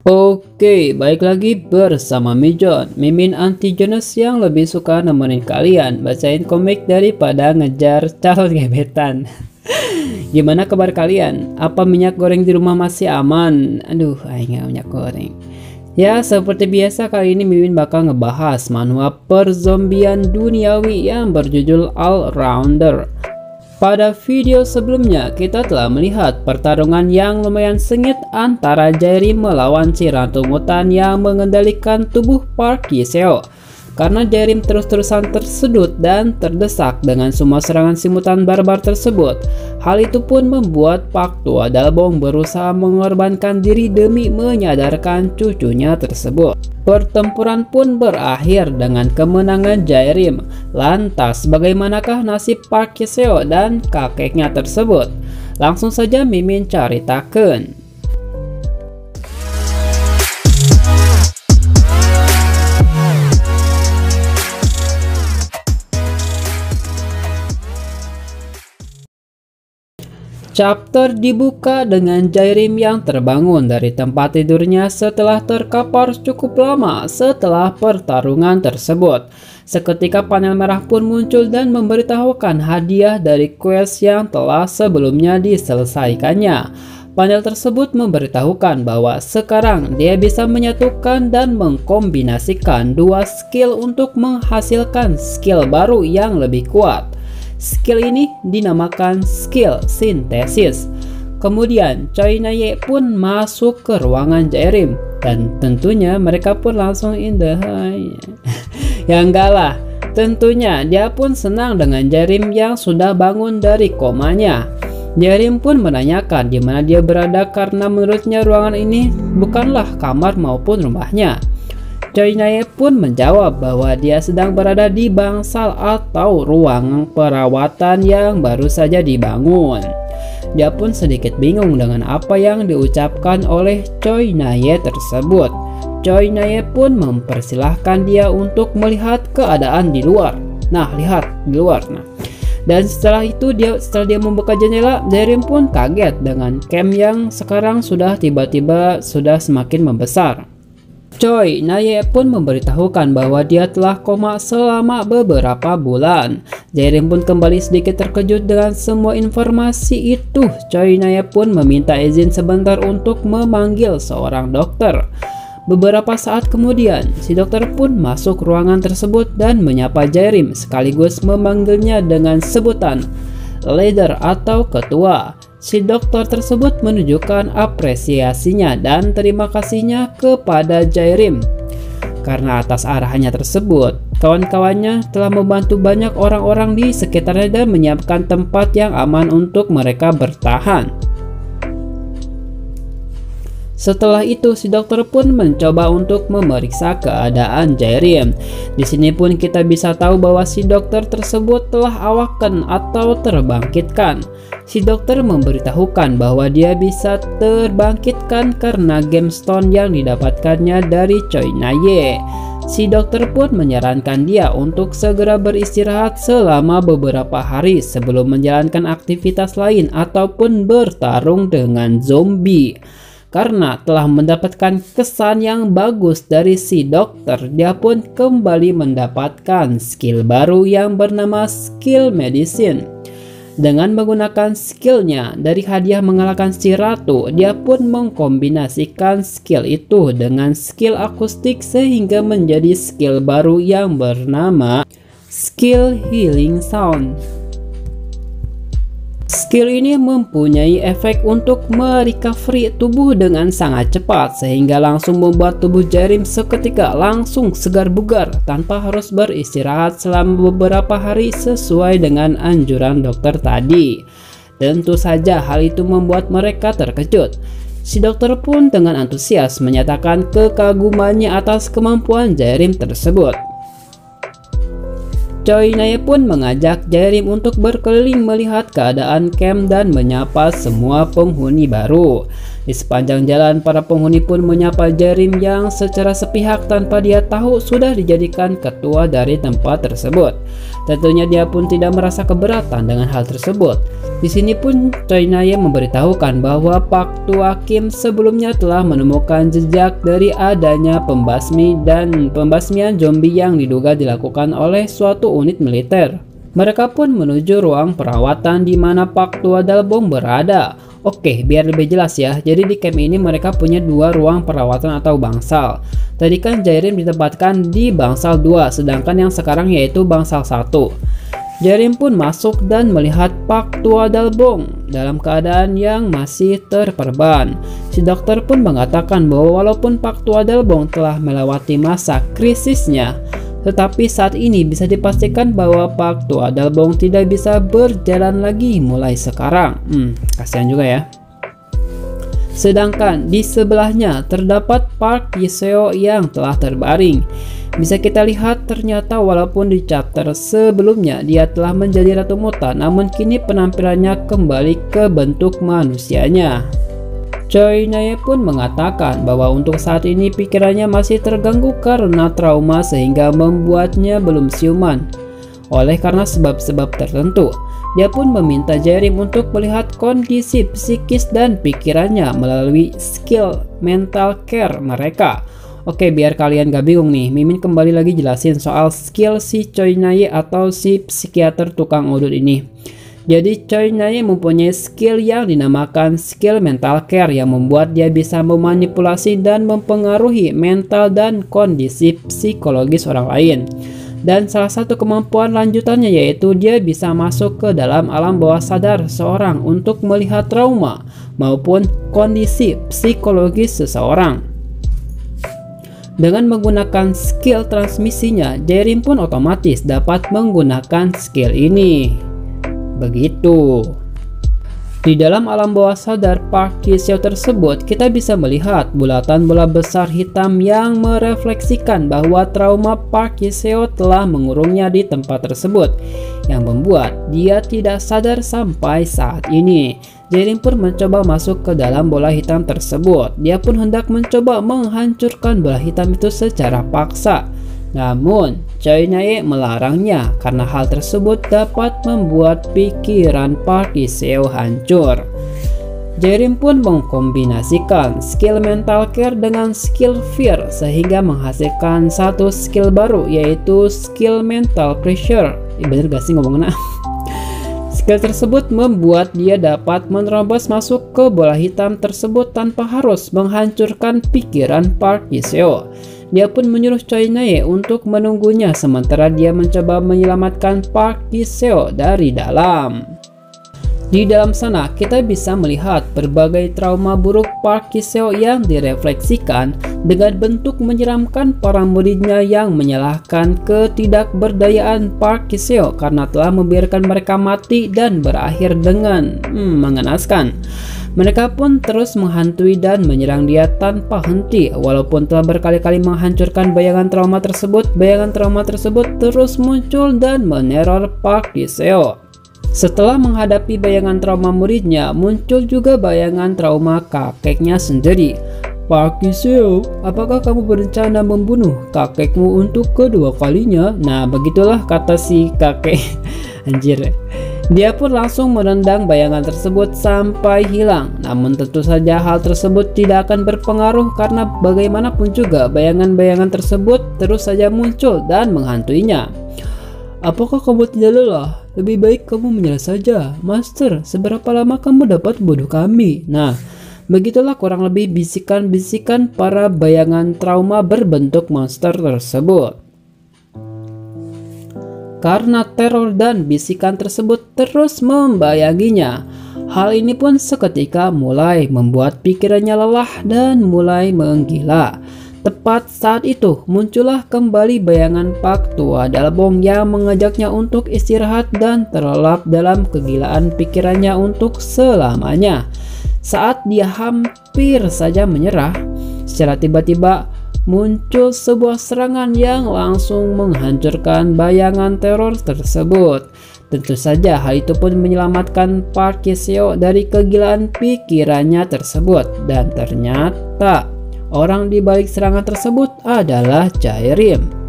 Oke, baik lagi bersama Mijon, mimin anti Jonas yang lebih suka nemenin kalian bacain komik daripada ngejar calon gebetan. Gimana kabar kalian? Apa minyak goreng di rumah masih aman? Aduh, aing nggak minyak goreng. Ya, seperti biasa kali ini Mimin bakal ngebahas manhwa perzombian duniawi yang berjudul All Rounder. Pada video sebelumnya, kita telah melihat pertarungan yang lumayan sengit antara Jairim melawan si Ratu Mutan yang mengendalikan tubuh Park Ji-seo. Karena Jairim terus-terusan tersedut dan terdesak dengan semua serangan si mutan barbar tersebut. Hal itu pun membuat Pak Tua Dalbong berusaha mengorbankan diri demi menyadarkan cucunya tersebut. Pertempuran pun berakhir dengan kemenangan Jairim. Lantas bagaimanakah nasib Park Ji-seo dan kakeknya tersebut? Langsung saja Mimin caritakeun. Chapter dibuka dengan Jairim yang terbangun dari tempat tidurnya setelah terkapar cukup lama setelah pertarungan tersebut. Seketika panel merah pun muncul dan memberitahukan hadiah dari quest yang telah sebelumnya diselesaikannya. Panel tersebut memberitahukan bahwa sekarang dia bisa menyatukan dan mengkombinasikan dua skill untuk menghasilkan skill baru yang lebih kuat. Skill ini dinamakan skill sintesis. Kemudian Choi Na-ye pun masuk ke ruangan Jairim dan tentunya mereka pun langsung in the high. Ya enggak lah, tentunya dia pun senang dengan Jairim yang sudah bangun dari komanya. Jairim pun menanyakan di mana dia berada karena menurutnya ruangan ini bukanlah kamar maupun rumahnya. Choi Na-ye pun menjawab bahwa dia sedang berada di bangsal atau ruang perawatan yang baru saja dibangun. Dia pun sedikit bingung dengan apa yang diucapkan oleh Choi Na-ye tersebut. Choi Na-ye pun mempersilahkan dia untuk melihat keadaan di luar. Nah, lihat di luar. Nah, dan setelah dia membuka jendela, Jairim pun kaget dengan camp yang sekarang sudah tiba-tiba sudah semakin membesar. Choi Na-ye pun memberitahukan bahwa dia telah koma selama beberapa bulan. Jairim pun kembali sedikit terkejut dengan semua informasi itu. Choi Na-ye pun meminta izin sebentar untuk memanggil seorang dokter. Beberapa saat kemudian, si dokter pun masuk ruangan tersebut dan menyapa Jairim sekaligus memanggilnya dengan sebutan leader atau ketua. Si dokter tersebut menunjukkan apresiasinya dan terima kasihnya kepada Jairim. Karena atas arahannya tersebut, kawan-kawannya telah membantu banyak orang-orang di sekitarnya dan menyiapkan tempat yang aman untuk mereka bertahan. Setelah itu, si dokter pun mencoba untuk memeriksa keadaan Jairim. Di sini pun kita bisa tahu bahwa si dokter tersebut telah awaken atau terbangkitkan. Si dokter memberitahukan bahwa dia bisa terbangkitkan karena gemstone yang didapatkannya dari Choi Na-ye. Si dokter pun menyarankan dia untuk segera beristirahat selama beberapa hari sebelum menjalankan aktivitas lain ataupun bertarung dengan zombie. Karena telah mendapatkan kesan yang bagus dari si dokter, dia pun kembali mendapatkan skill baru yang bernama skill medicine. Dengan menggunakan skillnya dari hadiah mengalahkan si ratu, dia pun mengkombinasikan skill itu dengan skill akustik sehingga menjadi skill baru yang bernama skill healing sound. Skill ini mempunyai efek untuk merecovery tubuh dengan sangat cepat sehingga langsung membuat tubuh Jairim seketika langsung segar bugar tanpa harus beristirahat selama beberapa hari sesuai dengan anjuran dokter tadi. Tentu saja hal itu membuat mereka terkejut. Si dokter pun dengan antusias menyatakan kekagumannya atas kemampuan Jairim tersebut. Choi Na-ye pun mengajak Jairim untuk berkeliling melihat keadaan camp dan menyapa semua penghuni baru. Di sepanjang jalan, para penghuni pun menyapa Jairim yang secara sepihak tanpa dia tahu sudah dijadikan ketua dari tempat tersebut. Tentunya dia pun tidak merasa keberatan dengan hal tersebut. Di sini pun Choi Na-ye memberitahukan bahwa Pak Tua Kim sebelumnya telah menemukan jejak dari adanya pembasmian zombie yang diduga dilakukan oleh suatu unit militer. Mereka pun menuju ruang perawatan di mana Pak Tua Dalbong berada. Oke, biar lebih jelas ya. Jadi di camp ini mereka punya dua ruang perawatan atau bangsal. Tadi kan Jairim ditempatkan di bangsal 2, sedangkan yang sekarang yaitu bangsal 1. Jairim pun masuk dan melihat Pak Tua Dalbong dalam keadaan yang masih terperban. Si dokter pun mengatakan bahwa walaupun Pak Tua Dalbong telah melewati masa krisisnya, tetapi saat ini bisa dipastikan bahwa Pak Tua Dalbong tidak bisa berjalan lagi mulai sekarang. Kasihan juga ya. Sedangkan di sebelahnya terdapat Park Ji-seo yang telah terbaring. Bisa kita lihat ternyata walaupun di chapter sebelumnya dia telah menjadi ratu mutan, namun kini penampilannya kembali ke bentuk manusianya. Choi Na-ye pun mengatakan bahwa untuk saat ini pikirannya masih terganggu karena trauma sehingga membuatnya belum siuman. Oleh karena sebab-sebab tertentu, dia pun meminta Jairim untuk melihat kondisi psikis dan pikirannya melalui skill mental care mereka. Oke, biar kalian gak bingung nih, Mimin kembali lagi jelasin soal skill si Choi Na-ye atau si psikiater tukang udut ini. Jadi Choi Na-ye mempunyai skill yang dinamakan skill mental care yang membuat dia bisa memanipulasi dan mempengaruhi mental dan kondisi psikologis orang lain. Dan salah satu kemampuan lanjutannya yaitu dia bisa masuk ke dalam alam bawah sadar seseorang untuk melihat trauma maupun kondisi psikologis seseorang. Dengan menggunakan skill transmisinya, Jairim pun otomatis dapat menggunakan skill ini. Begitu. Di dalam alam bawah sadar Park Ji-seo tersebut, kita bisa melihat bulatan bola besar hitam yang merefleksikan bahwa trauma Park Ji-seo telah mengurungnya di tempat tersebut, yang membuat dia tidak sadar sampai saat ini. Jairim pun mencoba masuk ke dalam bola hitam tersebut. Dia pun hendak mencoba menghancurkan bola hitam itu secara paksa. Namun, Choi Na-ye melarangnya karena hal tersebut dapat membuat pikiran Park Ji-seo hancur. Jairim pun mengkombinasikan skill mental care dengan skill fear sehingga menghasilkan satu skill baru yaitu skill mental pressure. Bener gak sih ngomongnya? Skill tersebut membuat dia dapat menerobos masuk ke bola hitam tersebut tanpa harus menghancurkan pikiran Park Ji-seo. Dia pun menyuruh Choi Na-ye untuk menunggunya sementara dia mencoba menyelamatkan Park Ji-seo dari dalam. Di dalam sana kita bisa melihat berbagai trauma buruk Park Ji-seo yang direfleksikan dengan bentuk menyeramkan para muridnya yang menyalahkan ketidakberdayaan Park Ji-seo karena telah membiarkan mereka mati dan berakhir dengan mengenaskan. Mereka pun terus menghantui dan menyerang dia tanpa henti. Walaupun telah berkali-kali menghancurkan bayangan trauma tersebut terus muncul dan meneror Park Ji-seo. Setelah menghadapi bayangan trauma muridnya, muncul juga bayangan trauma kakeknya sendiri. Park Ji-seo, apakah kamu berencana membunuh kakekmu untuk kedua kalinya? Nah, begitulah kata si kakek. Anjir. Dia pun langsung menendang bayangan tersebut sampai hilang. Namun tentu saja hal tersebut tidak akan berpengaruh karena bagaimanapun juga bayangan-bayangan tersebut terus saja muncul dan menghantuinya. Apakah kamu tidak lelah? Lebih baik kamu menyerah saja. Master, seberapa lama kamu dapat membunuh kami? Nah, begitulah kurang lebih bisikan-bisikan para bayangan trauma berbentuk monster tersebut. Karena teror dan bisikan tersebut terus membayanginya, hal ini pun seketika mulai membuat pikirannya lelah dan mulai menggila. Tepat saat itu muncullah kembali bayangan Pak Tua Dalbong yang mengajaknya untuk istirahat dan terlelap dalam kegilaan pikirannya untuk selamanya. Saat dia hampir saja menyerah, secara tiba-tiba muncul sebuah serangan yang langsung menghancurkan bayangan teror tersebut. Tentu saja hal itu pun menyelamatkan Park Ki-seo dari kegilaan pikirannya tersebut, dan ternyata orang di balik serangan tersebut adalah Jae-rim.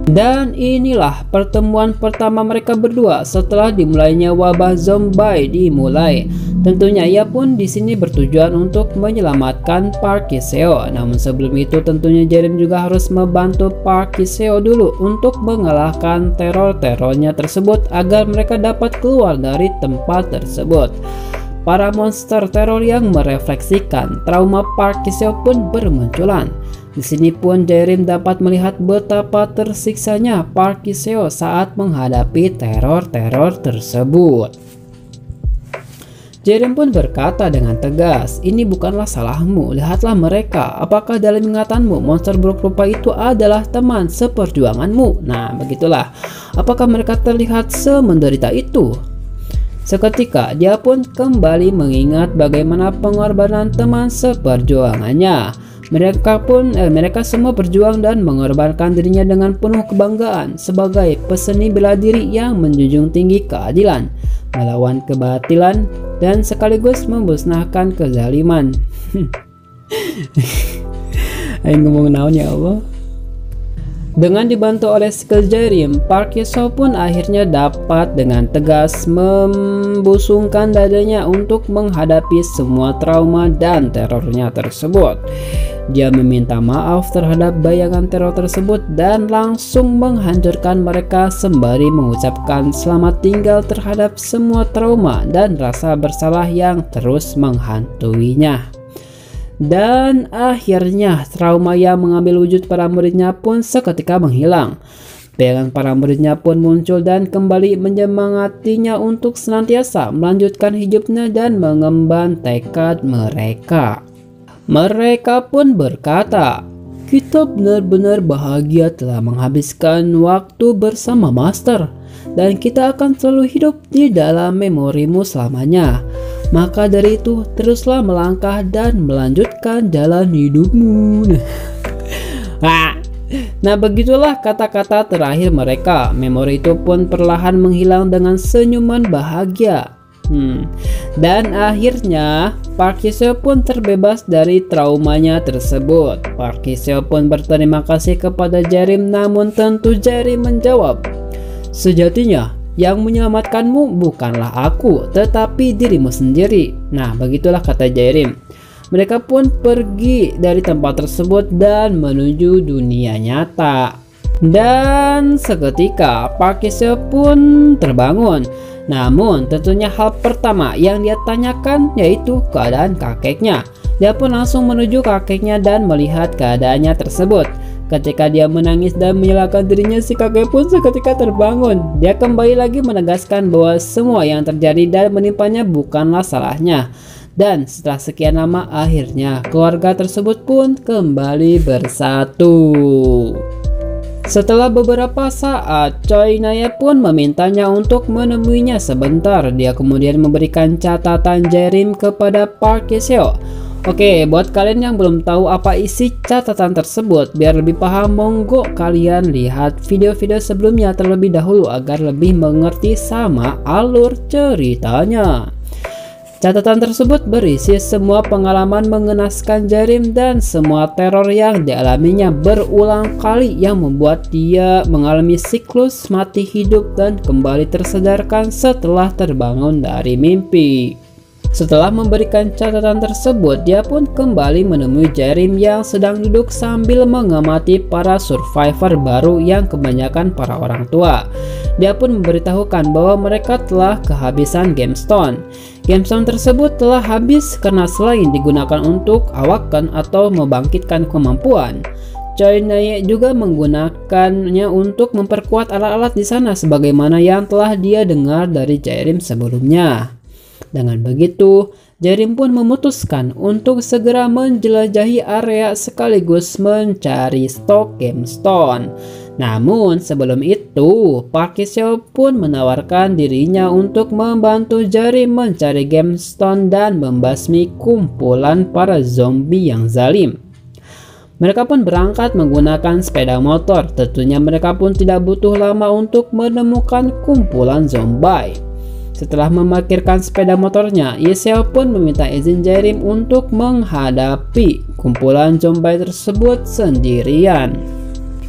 Dan inilah pertemuan pertama mereka berdua setelah dimulainya wabah zombie dimulai. Tentunya ia pun di sini bertujuan untuk menyelamatkan Park Ki-seo. Namun sebelum itu tentunya Jae-rim juga harus membantu Park Ki-seo dulu untuk mengalahkan teror-terornya tersebut agar mereka dapat keluar dari tempat tersebut. Para monster teror yang merefleksikan trauma Park Ki-seo pun bermunculan. Di sini pun Jae-rim dapat melihat betapa tersiksanya Park Ki-seo saat menghadapi teror-teror tersebut. Jae-rim pun berkata dengan tegas, "Ini bukanlah salahmu, lihatlah mereka. Apakah dalam ingatanmu monster buruk rupa itu adalah teman seperjuanganmu?" Nah, begitulah. Apakah mereka terlihat semenderita itu? Seketika dia pun kembali mengingat bagaimana pengorbanan teman seperjuangannya. Mereka semua berjuang dan mengorbankan dirinya dengan penuh kebanggaan sebagai peseni bela diri yang menjunjung tinggi keadilan, melawan kebatilan, dan sekaligus memusnahkan kezaliman. Ayo ngomong naon ya Allah. Dengan dibantu oleh skill Jae-rim, Park Ki-seo pun akhirnya dapat dengan tegas membusungkan dadanya untuk menghadapi semua trauma dan terornya tersebut. Dia meminta maaf terhadap bayangan teror tersebut dan langsung menghancurkan mereka sembari mengucapkan selamat tinggal terhadap semua trauma dan rasa bersalah yang terus menghantuinya. Dan akhirnya trauma yang mengambil wujud para muridnya pun seketika menghilang. Bayangan para muridnya pun muncul dan kembali menyemangatinya untuk senantiasa melanjutkan hidupnya dan mengemban tekad mereka. Mereka pun berkata, "Kita benar-benar bahagia telah menghabiskan waktu bersama Master, dan kita akan selalu hidup di dalam memorimu selamanya. Maka dari itu, teruslah melangkah dan melanjutkan jalan hidupmu." Nah, begitulah kata-kata terakhir mereka. Memori itu pun perlahan menghilang dengan senyuman bahagia. Dan akhirnya Park Ki-seo pun terbebas dari traumanya tersebut. Park Ki-seo pun berterima kasih kepada Jae-rim, namun tentu Jae-rim menjawab, "Sejatinya yang menyelamatkanmu bukanlah aku, tetapi dirimu sendiri." Nah, begitulah kata Jae-rim. Mereka pun pergi dari tempat tersebut dan menuju dunia nyata. Dan seketika Park Ki-seo pun terbangun. Namun tentunya hal pertama yang dia tanyakan yaitu keadaan kakeknya. Dia pun langsung menuju kakeknya dan melihat keadaannya tersebut. Ketika dia menangis dan menyalahkan dirinya, si kakek pun seketika terbangun. Dia kembali lagi menegaskan bahwa semua yang terjadi dan menimpanya bukanlah salahnya. Dan setelah sekian lama, akhirnya keluarga tersebut pun kembali bersatu. Setelah beberapa saat, Choi Nae pun memintanya untuk menemuinya sebentar. Dia kemudian memberikan catatan Jae-rim kepada Park Ki-seo. Oke, buat kalian yang belum tahu apa isi catatan tersebut, biar lebih paham, monggo kalian lihat video-video sebelumnya terlebih dahulu agar lebih mengerti sama alur ceritanya. Catatan tersebut berisi semua pengalaman mengenaskan Jae-rim dan semua teror yang dialaminya berulang kali yang membuat dia mengalami siklus mati hidup dan kembali tersadarkan setelah terbangun dari mimpi. Setelah memberikan catatan tersebut, dia pun kembali menemui Jae-rim yang sedang duduk sambil mengamati para survivor baru yang kebanyakan para orang tua. Dia pun memberitahukan bahwa mereka telah kehabisan gemstone. Gemstone tersebut telah habis karena selain digunakan untuk awaken atau membangkitkan kemampuan, Choi Nae juga menggunakannya untuk memperkuat alat-alat di sana sebagaimana yang telah dia dengar dari Jae-rim sebelumnya. Dengan begitu, Jae-rim pun memutuskan untuk segera menjelajahi area sekaligus mencari stok gemstone. Namun sebelum itu, Park Ki-seo pun menawarkan dirinya untuk membantu Jae-rim mencari gemstone dan membasmi kumpulan para zombie yang zalim. Mereka pun berangkat menggunakan sepeda motor. Tentunya mereka pun tidak butuh lama untuk menemukan kumpulan zombie. Setelah memarkirkan sepeda motornya, Yiseo pun meminta izin Jairim untuk menghadapi kumpulan zombie tersebut sendirian.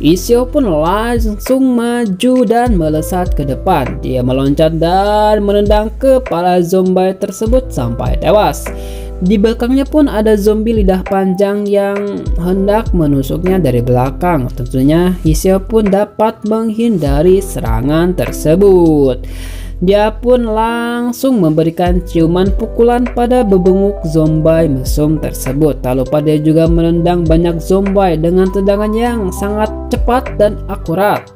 Yiseo pun langsung maju dan melesat ke depan. Dia meloncat dan menendang kepala zombie tersebut sampai tewas. Di belakangnya pun ada zombie lidah panjang yang hendak menusuknya dari belakang. Tentunya Yiseo pun dapat menghindari serangan tersebut. Dia pun langsung memberikan ciuman pukulan pada bebenguk zombie mesum tersebut. Tak lupa dia juga menendang banyak zombie dengan tendangan yang sangat cepat dan akurat.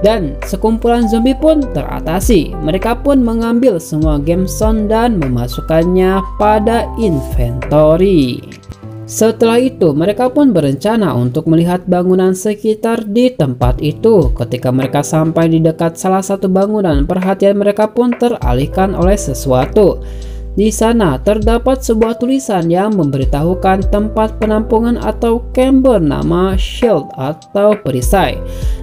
Dan sekumpulan zombie pun teratasi. Mereka pun mengambil semua gemstone dan memasukkannya pada inventory. Setelah itu mereka pun berencana untuk melihat bangunan sekitar di tempat itu. Ketika mereka sampai di dekat salah satu bangunan, perhatian mereka pun teralihkan oleh sesuatu. Di sana terdapat sebuah tulisan yang memberitahukan tempat penampungan atau camp bernama Shield atau perisai.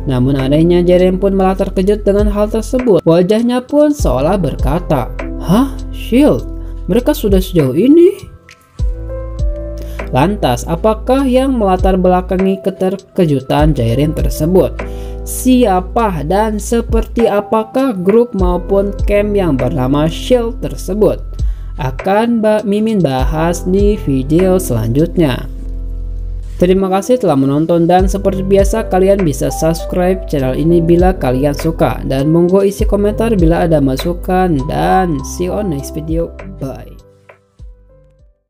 Namun anehnya Jairim pun malah terkejut dengan hal tersebut. Wajahnya pun seolah berkata, "Hah? Shield? Mereka sudah sejauh ini?" Lantas, apakah yang melatar belakangi keterkejutan Jairim tersebut? Siapa dan seperti apakah grup maupun camp yang bernama Shield tersebut? Akan Mimin bahas di video selanjutnya. Terima kasih telah menonton dan seperti biasa kalian bisa subscribe channel ini bila kalian suka, dan monggo isi komentar bila ada masukan, dan see you on next video. Bye.